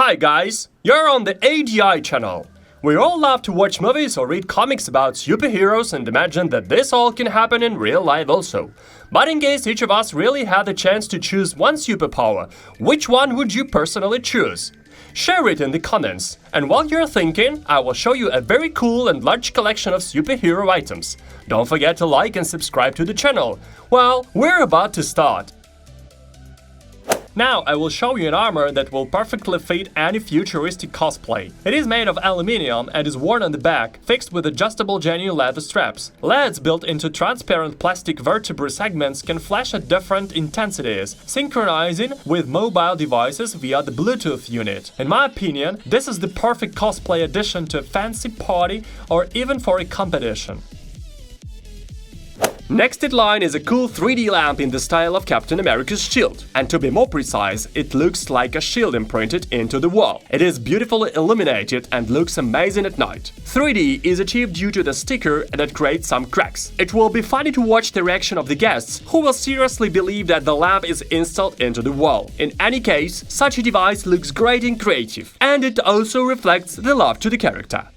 Hi guys, you're on the ADI channel. We all love to watch movies or read comics about superheroes and imagine that this all can happen in real life also. But in case each of us really had the chance to choose one superpower, which one would you personally choose? Share it in the comments. And while you're thinking, I will show you a very cool and large collection of superhero items. Don't forget to like and subscribe to the channel. Well, we're about to start. Now I will show you an armor that will perfectly fit any futuristic cosplay. It is made of aluminium and is worn on the back, fixed with adjustable genuine leather straps. LEDs built into transparent plastic vertebra segments can flash at different intensities, synchronizing with mobile devices via the Bluetooth unit. In my opinion, this is the perfect cosplay addition to a fancy party or even for a competition. Next in line is a cool 3D lamp in the style of Captain America's shield. And to be more precise, it looks like a shield imprinted into the wall. It is beautifully illuminated and looks amazing at night. 3D is achieved due to the sticker that creates some cracks. It will be funny to watch the reaction of the guests, who will seriously believe that the lamp is installed into the wall. In any case, such a device looks great and creative, and it also reflects the love to the character.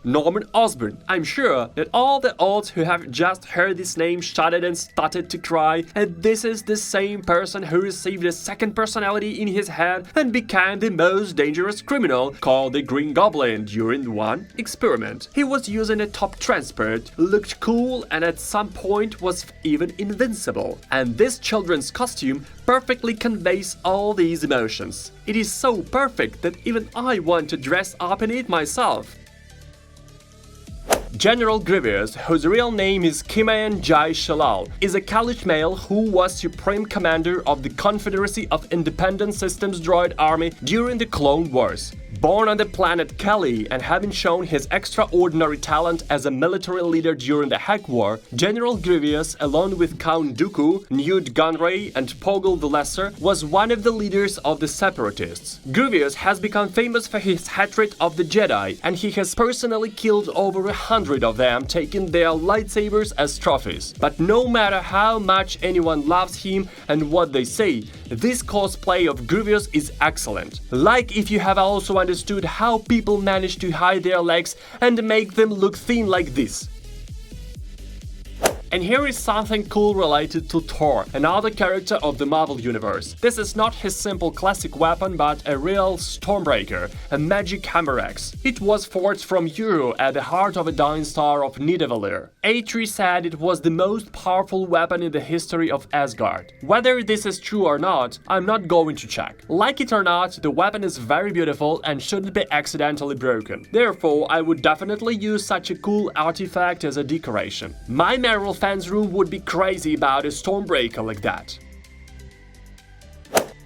Norman Osborn. I'm sure that all the olds who have just heard this name shouted and started to cry, and this is the same person who received a second personality in his head and became the most dangerous criminal, called the Green Goblin, during one experiment. He was using a top transport, looked cool, and at some point was even invincible. And this children's costume perfectly conveys all these emotions. It is so perfect that even I want to dress up in it myself. General Grievous, whose real name is Kimayan Jai Shalal, is a Kalish male who was Supreme Commander of the Confederacy of Independent Systems Droid Army during the Clone Wars. Born on the planet Kali and having shown his extraordinary talent as a military leader during the Hack War, General Grievous, along with Count Dooku, Newt Gunray, and Poggle the Lesser, was one of the leaders of the Separatists. Grievous has become famous for his hatred of the Jedi, and he has personally killed over 100 of them, taking their lightsabers as trophies. But no matter how much anyone loves him and what they say, this cosplay of Grievous is excellent. Like if you have also understood how people manage to hide their legs and make them look thin like this. And here is something cool related to Thor, another character of the Marvel Universe. This is not his simple classic weapon, but a real Stormbreaker, a magic hammer axe. It was forged from Uru at the heart of a dying star of Nidavellir. Atri said it was the most powerful weapon in the history of Asgard. Whether this is true or not, I'm not going to check. Like it or not, the weapon is very beautiful and shouldn't be accidentally broken. Therefore, I would definitely use such a cool artifact as a decoration. My Marvel fans' room would be crazy about a Stormbreaker like that.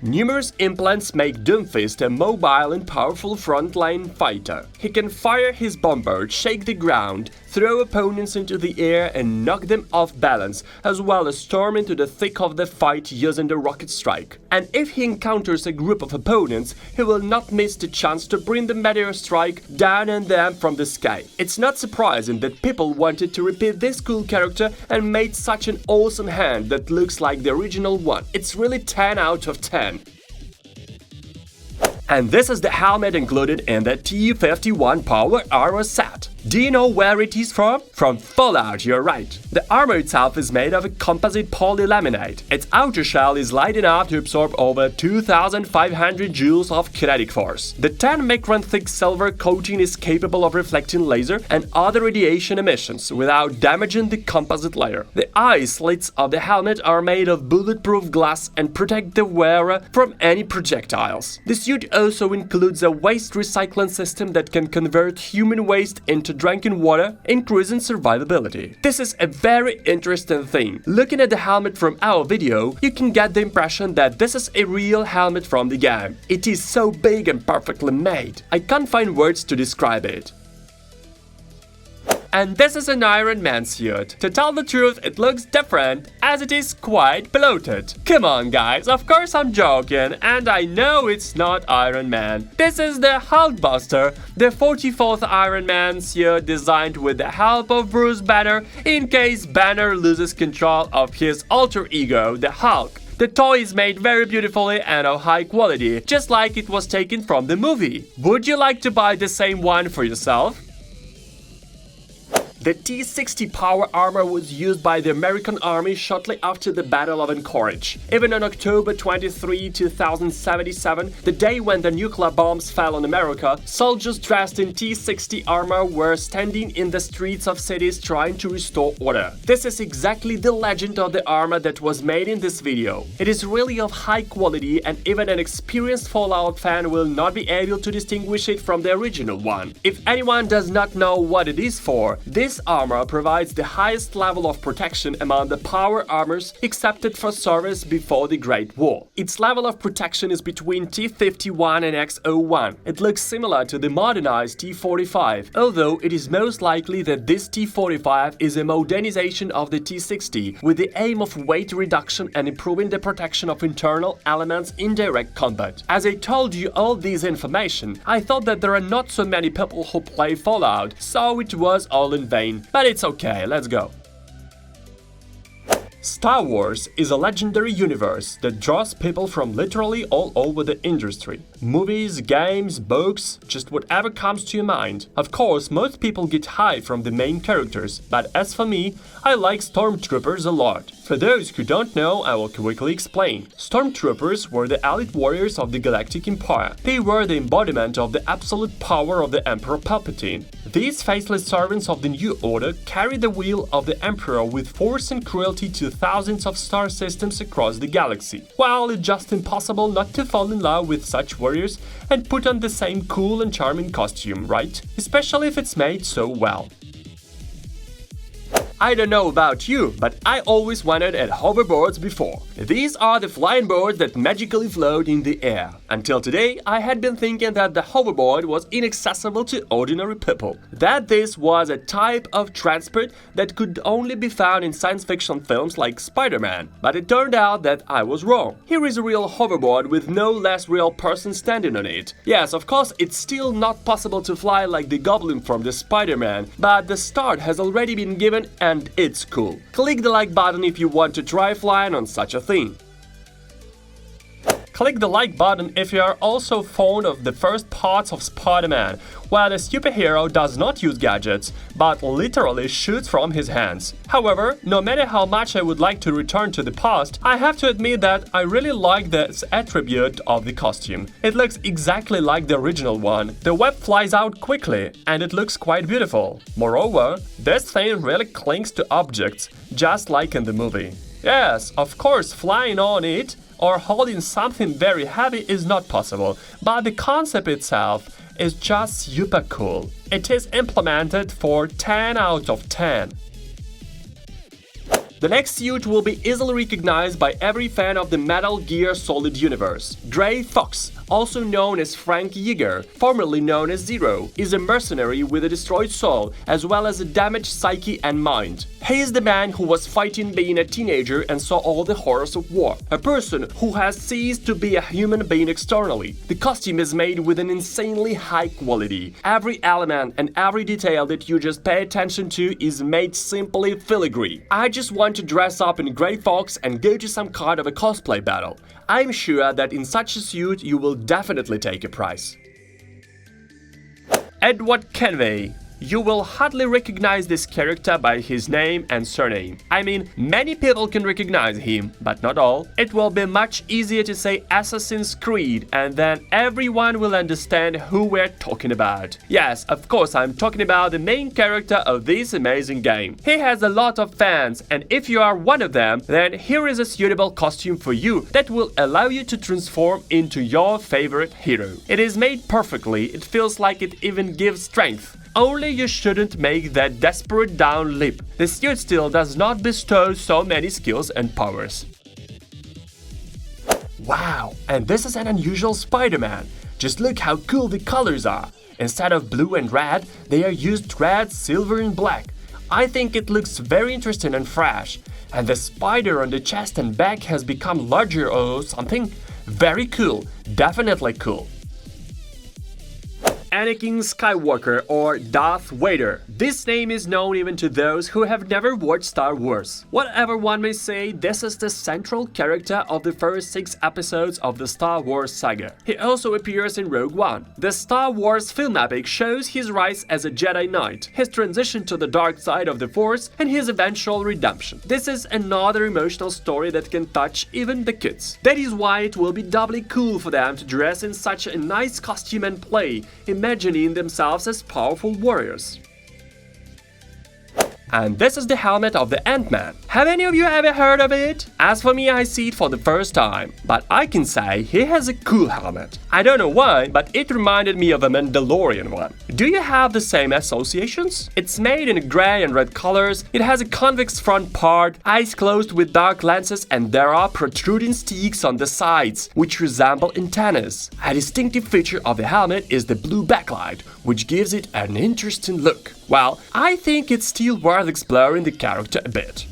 Numerous implants make Doomfist a mobile and powerful frontline fighter. He can fire his bomber, shake the ground, throw opponents into the air and knock them off balance, as well as storm into the thick of the fight using the rocket strike. And if he encounters a group of opponents, he will not miss the chance to bring the meteor strike down on them from the sky. It's not surprising that people wanted to repeat this cool character and made such an awesome hand that looks like the original one. It's really 10 out of 10. And this is the helmet included in the T-51 Power Armor set. Do you know where it is from? From Fallout, you're right. The armor itself is made of a composite polylaminate. Its outer shell is light enough to absorb over 2,500 joules of kinetic force. The 10-micron thick silver coating is capable of reflecting laser and other radiation emissions without damaging the composite layer. The eye slits of the helmet are made of bulletproof glass and protect the wearer from any projectiles. The suit also includes a waste recycling system that can convert human waste into drinking water, increasing survivability. This is a very interesting thing. Looking at the helmet from our video, you can get the impression that this is a real helmet from the game. It is so big and perfectly made. I can't find words to describe it. And this is an Iron Man suit. To tell the truth, it looks different, as it is quite bloated. Come on guys, of course I'm joking, and I know it's not Iron Man. This is the Hulkbuster, the 44th Iron Man suit designed with the help of Bruce Banner in case Banner loses control of his alter ego, the Hulk. The toy is made very beautifully and of high quality, just like it was taken from the movie. Would you like to buy the same one for yourself? The T-60 power armor was used by the American Army shortly after the Battle of Anchorage. Even on October 23, 2077, the day when the nuclear bombs fell on America, soldiers dressed in T-60 armor were standing in the streets of cities trying to restore order. This is exactly the legend of the armor that was made in this video. It is really of high quality, and even an experienced Fallout fan will not be able to distinguish it from the original one. If anyone does not know what it is for, this armor provides the highest level of protection among the power armors accepted for service before the Great War. Its level of protection is between T-51 and X-01. It looks similar to the modernized T-45, although it is most likely that this T-45 is a modernization of the T-60 with the aim of weight reduction and improving the protection of internal elements in direct combat. As I told you all this information, I thought that there are not so many people who play Fallout, so it was all in vain. But it's okay, let's go. Star Wars is a legendary universe that draws people from literally all over the industry. Movies, games, books, just whatever comes to your mind. Of course, most people get high from the main characters, but as for me, I like Stormtroopers a lot. For those who don't know, I will quickly explain. Stormtroopers were the elite warriors of the Galactic Empire. They were the embodiment of the absolute power of the Emperor Palpatine. These faceless servants of the New Order carry the will of the Emperor with force and cruelty to thousands of star systems across the galaxy. While it's just impossible not to fall in love with such warriors and put on the same cool and charming costume, right? Especially if it's made so well. I don't know about you, but I always wanted at hoverboards before. These are the flying boards that magically float in the air. Until today, I had been thinking that the hoverboard was inaccessible to ordinary people. That this was a type of transport that could only be found in science fiction films like Spider-Man. But it turned out that I was wrong. Here is a real hoverboard with no less real person standing on it. Yes, of course, it's still not possible to fly like the Goblin from the Spider-Man, but the start has already been given and it's cool. Click the like button if you want to try flying on such a thing. Click the like button if you are also fond of the first parts of Spider-Man, where the superhero does not use gadgets, but literally shoots from his hands. However, no matter how much I would like to return to the past, I have to admit that I really like this attribute of the costume. It looks exactly like the original one. The web flies out quickly, and it looks quite beautiful. Moreover, this thing really clings to objects, just like in the movie. Yes, of course, flying on it or holding something very heavy is not possible, but the concept itself is just super cool. It is implemented for 10 out of 10. The next suit will be easily recognized by every fan of the Metal Gear Solid universe. Gray Fox, also known as Frank Yeager, formerly known as Zero, is a mercenary with a destroyed soul as well as a damaged psyche and mind. He is the man who was fighting being a teenager and saw all the horrors of war. A person who has ceased to be a human being externally. The costume is made with an insanely high quality. Every element and every detail that you just pay attention to is made simply filigree. I just want to dress up in Gray Fox and go to some kind of a cosplay battle. I'm sure that in such a suit you will definitely take a prize. Edward Kenway. You will hardly recognize this character by his name and surname. I mean, many people can recognize him, but not all. It will be much easier to say Assassin's Creed, and then everyone will understand who we're talking about. Yes, of course, I'm talking about the main character of this amazing game. He has a lot of fans, and if you are one of them, then here is a suitable costume for you that will allow you to transform into your favorite hero. It is made perfectly, it feels like it even gives strength. Only you shouldn't make that desperate down leap. The suit still does not bestow so many skills and powers. Wow, and this is an unusual Spider-Man. Just look how cool the colors are. Instead of blue and red, they are used red, silver and black. I think it looks very interesting and fresh. And the spider on the chest and back has become larger or something. Very cool, definitely cool. Anakin Skywalker or Darth Vader. This name is known even to those who have never watched Star Wars. Whatever one may say, this is the central character of the first 6 episodes of the Star Wars saga. He also appears in Rogue One. The Star Wars film epic shows his rise as a Jedi Knight, his transition to the dark side of the Force, and his eventual redemption. This is another emotional story that can touch even the kids. That is why it will be doubly cool for them to dress in such a nice costume and play, imagining themselves as powerful warriors. And this is the helmet of the Ant-Man. Have any of you ever heard of it? As for me, I see it for the first time, but I can say he has a cool helmet. I don't know why, but it reminded me of a Mandalorian one. Do you have the same associations? It's made in gray and red colors, it has a convex front part, eyes closed with dark lenses, and there are protruding sticks on the sides, which resemble antennas. A distinctive feature of the helmet is the blue backlight, which gives it an interesting look. Well, I think it's still worth exploring the character a bit.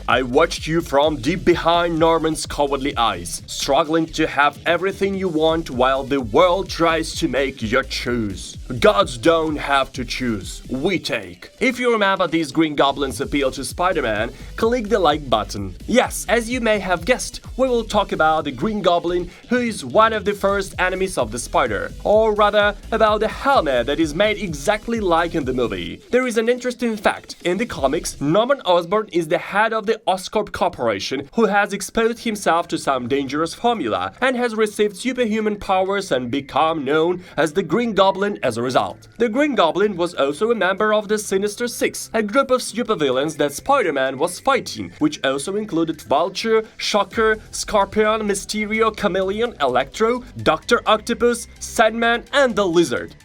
I watched you from deep behind Norman's cowardly eyes, struggling to have everything you want while the world tries to make you choose. Gods don't have to choose, we take. If you remember these Green Goblin's appeal to Spider-Man, click the like button. Yes, as you may have guessed, we will talk about the Green Goblin, who is one of the first enemies of the Spider, or rather, about the helmet that is made exactly like in the movie. There is an interesting fact. In the comics, Norman Osborn is the head of the Oscorp Corporation, who has exposed himself to some dangerous formula and has received superhuman powers and become known as the Green Goblin as a result. The Green Goblin was also a member of the Sinister Six, a group of supervillains that Spider-Man was fighting, which also included Vulture, Shocker, Scorpion, Mysterio, Chameleon, Electro, Dr. Octopus, Sandman, and the Lizard.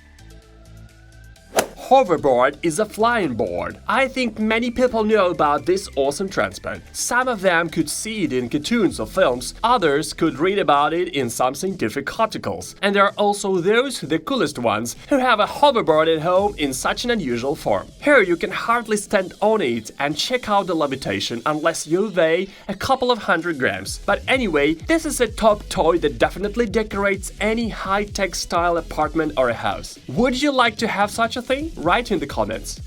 Hoverboard is a flying board. I think many people know about this awesome transport. Some of them could see it in cartoons or films, others could read about it in some scientific articles. And there are also those, the coolest ones, who have a hoverboard at home in such an unusual form. Here you can hardly stand on it and check out the levitation unless you weigh a couple of 100 grams. But anyway, this is a top toy that definitely decorates any high-tech style apartment or a house. Would you like to have such a thing? Write in the comments.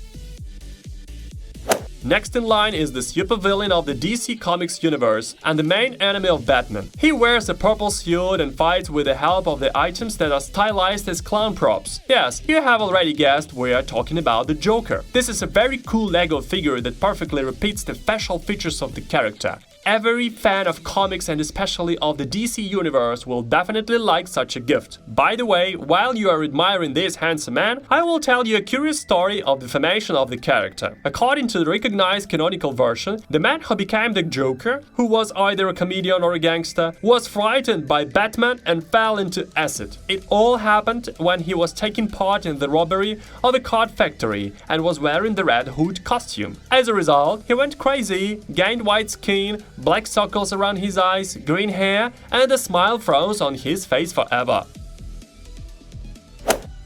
Next in line is the supervillain of the DC Comics universe and the main enemy of Batman. He wears a purple suit and fights with the help of the items that are stylized as clown props. Yes, you have already guessed we are talking about the Joker. This is a very cool Lego figure that perfectly repeats the facial features of the character. Every fan of comics and especially of the DC universe will definitely like such a gift. By the way, while you are admiring this handsome man, I will tell you a curious story of the formation of the character. According to the recognized canonical version, the man who became the Joker, who was either a comedian or a gangster, was frightened by Batman and fell into acid. It all happened when he was taking part in the robbery of a card factory and was wearing the Red Hood costume. As a result, he went crazy, gained white skin, black circles around his eyes, green hair, and a smile froze on his face forever.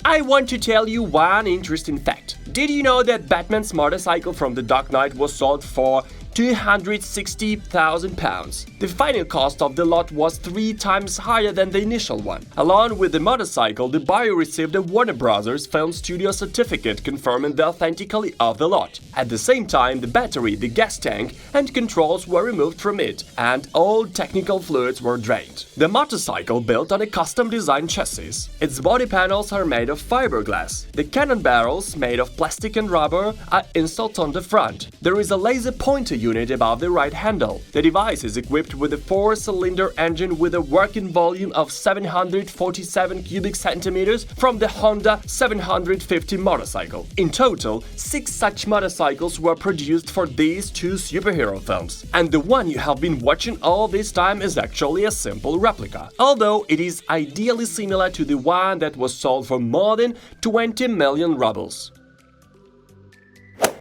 I want to tell you one interesting fact. Did you know that Batman's motorcycle from The Dark Knight was sold for £260,000. The final cost of the lot was 3 times higher than the initial one. Along with the motorcycle, the buyer received a Warner Bros. Film studio certificate confirming the authenticity of the lot. At the same time, the battery, the gas tank, and controls were removed from it, and all technical fluids were drained. The motorcycle built on a custom-designed chassis. Its body panels are made of fiberglass. The cannon barrels, made of plastic and rubber, are installed on the front. There is a laser pointer unit above the right handle. The device is equipped with a 4-cylinder engine with a working volume of 747 cubic centimeters from the Honda 750 motorcycle. In total, 6 such motorcycles were produced for these 2 superhero films. And the one you have been watching all this time is actually a simple replica, although it is ideally similar to the one that was sold for more than 20 million rubles.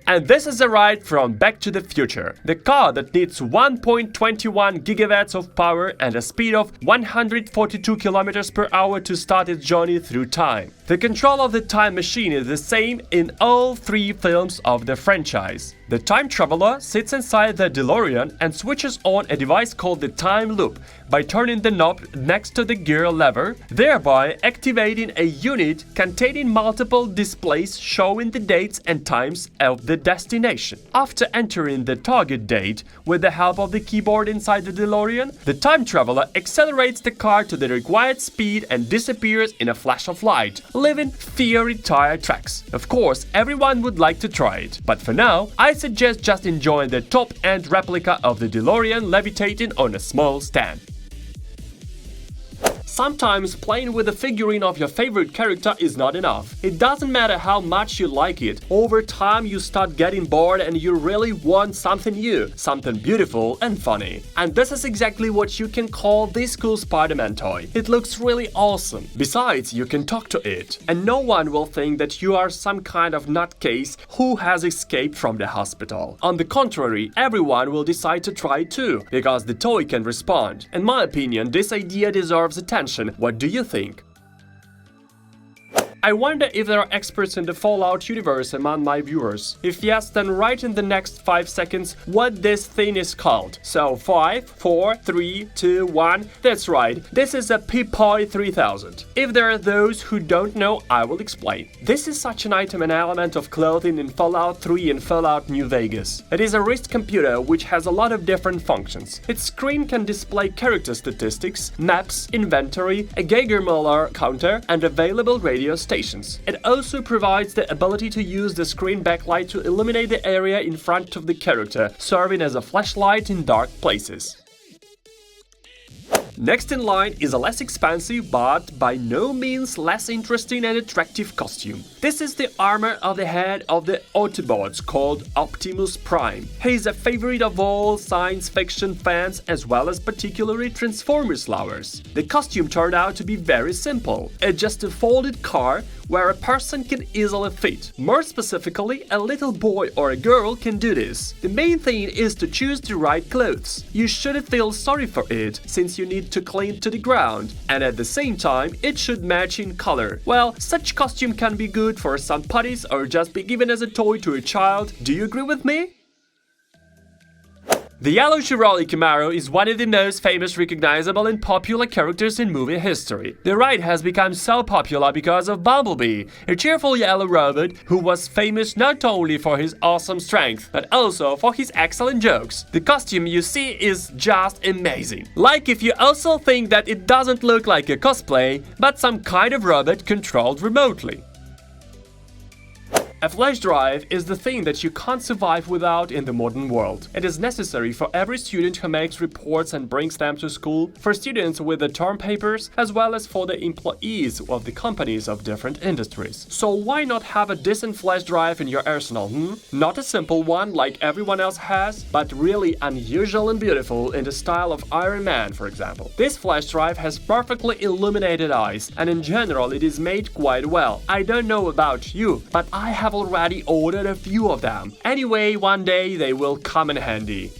And this is a ride from Back to the Future, the car that needs 1.21 gigawatts of power and a speed of 142 kilometers per hour to start its journey through time. The control of the time machine is the same in all 3 films of the franchise. The time traveler sits inside the DeLorean and switches on a device called the time loop by turning the knob next to the gear lever, thereby activating a unit containing multiple displays showing the dates and times of the destination. After entering the target date with the help of the keyboard inside the DeLorean, the time traveler accelerates the car to the required speed and disappears in a flash of light, leaving fiery tire tracks. Of course, everyone would like to try it, but for now, I suggest just enjoying the top-end replica of the DeLorean levitating on a small stand. Sometimes playing with a figurine of your favorite character is not enough. It doesn't matter how much you like it. Over time you start getting bored and you really want something new, something beautiful and funny. And this is exactly what you can call this cool Spider-Man toy. It looks really awesome. Besides, you can talk to it. And no one will think that you are some kind of nutcase who has escaped from the hospital. On the contrary, everyone will decide to try it too, because the toy can respond. In my opinion, this idea deserves attention. What do you think? I wonder if there are experts in the Fallout universe among my viewers. If yes, then write in the next 5 seconds what this thing is called. So 5, 4, 3, 2, 1. That's right, this is a Pip-Boy 3000. If there are those who don't know, I will explain. This is such an item and element of clothing in Fallout 3 and Fallout New Vegas. It is a wrist computer which has a lot of different functions. Its screen can display character statistics, maps, inventory, a Geiger-Müller counter, and available radio stations. It also provides the ability to use the screen backlight to illuminate the area in front of the character, serving as a flashlight in dark places. Next in line is a less expensive but by no means less interesting and attractive costume. This is the armor of the head of the Autobots called Optimus Prime. He is a favorite of all science fiction fans as well as particularly Transformers lovers. The costume turned out to be very simple. It's just a folded car where a person can easily fit. More specifically, a little boy or a girl can do this. The main thing is to choose the right clothes. You shouldn't feel sorry for it, since you need to cling to the ground, and at the same time, it should match in color. Well, such costume can be good for some parties or just be given as a toy to a child. Do you agree with me? The yellow Chevrolet Camaro is one of the most famous, recognizable and popular characters in movie history. The ride has become so popular because of Bumblebee, a cheerful yellow robot who was famous not only for his awesome strength, but also for his excellent jokes. The costume you see is just amazing. Like if you also think that it doesn't look like a cosplay, but some kind of robot controlled remotely. A flash drive is the thing that you can't survive without in the modern world. It is necessary for every student who makes reports and brings them to school, for students with the term papers, as well as for the employees of the companies of different industries. So why not have a decent flash drive in your arsenal, Not a simple one like everyone else has, but really unusual and beautiful in the style of Iron Man, for example. This flash drive has perfectly illuminated eyes, and in general it is made quite well. I don't know about you, but I have already ordered a few of them. Anyway, one day they will come in handy.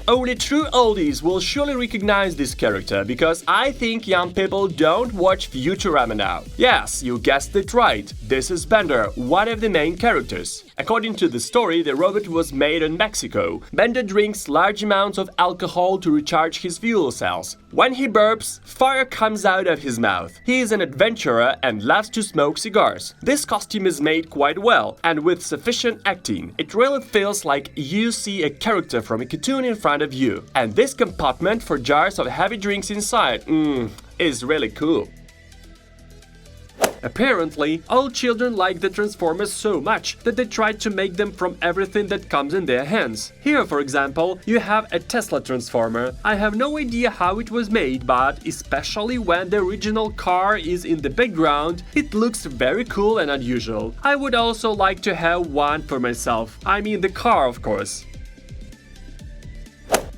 Only true oldies will surely recognize this character, because I think young people don't watch Futurama now. Yes, you guessed it right. This is Bender, one of the main characters. According to the story, the robot was made in Mexico. Bender drinks large amounts of alcohol to recharge his fuel cells. When he burps, fire comes out of his mouth. He is an adventurer and loves to smoke cigars. This costume is made quite well, and with sufficient acting. It really feels like you see a character from a cartoon in front of you. And this compartment for jars of heavy drinks inside, is really cool. Apparently, all children like the Transformers so much that they tried to make them from everything that comes in their hands. Here, for example, you have a Tesla Transformer. I have no idea how it was made, but especially when the original car is in the background, it looks very cool and unusual. I would also like to have one for myself. I mean the car, of course.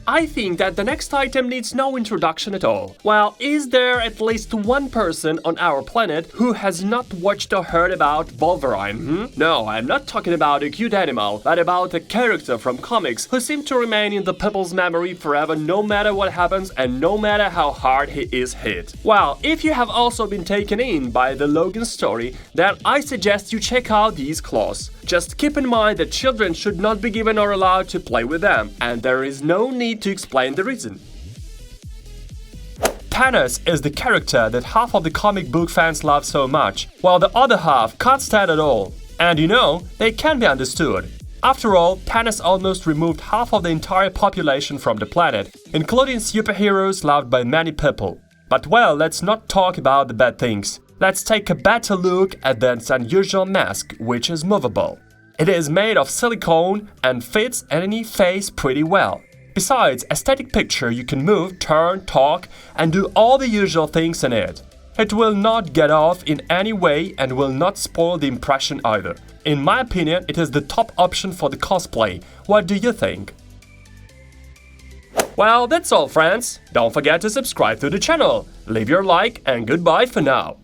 I think that the next item needs no introduction at all. Well, is there at least one person on our planet who has not watched or heard about Wolverine, No, I'm not talking about a cute animal, but about a character from comics who seems to remain in the people's memory forever no matter what happens and no matter how hard he is hit. Well, if you have also been taken in by the Logan story, then I suggest you check out these claws. Just keep in mind that children should not be given or allowed to play with them, and there is no need to explain the reason. Thanos is the character that half of the comic book fans love so much, while the other half can't stand at all. And you know, they can be understood. After all, Thanos almost removed half of the entire population from the planet, including superheroes loved by many people. But well, let's not talk about the bad things. Let's take a better look at this unusual mask, which is movable. It is made of silicone and fits any face pretty well. Besides, a static picture you can move, turn, talk, and do all the usual things in it. It will not get off in any way and will not spoil the impression either. In my opinion, it is the top option for the cosplay. What do you think? Well, that's all, friends. Don't forget to subscribe to the channel. Leave your like and goodbye for now.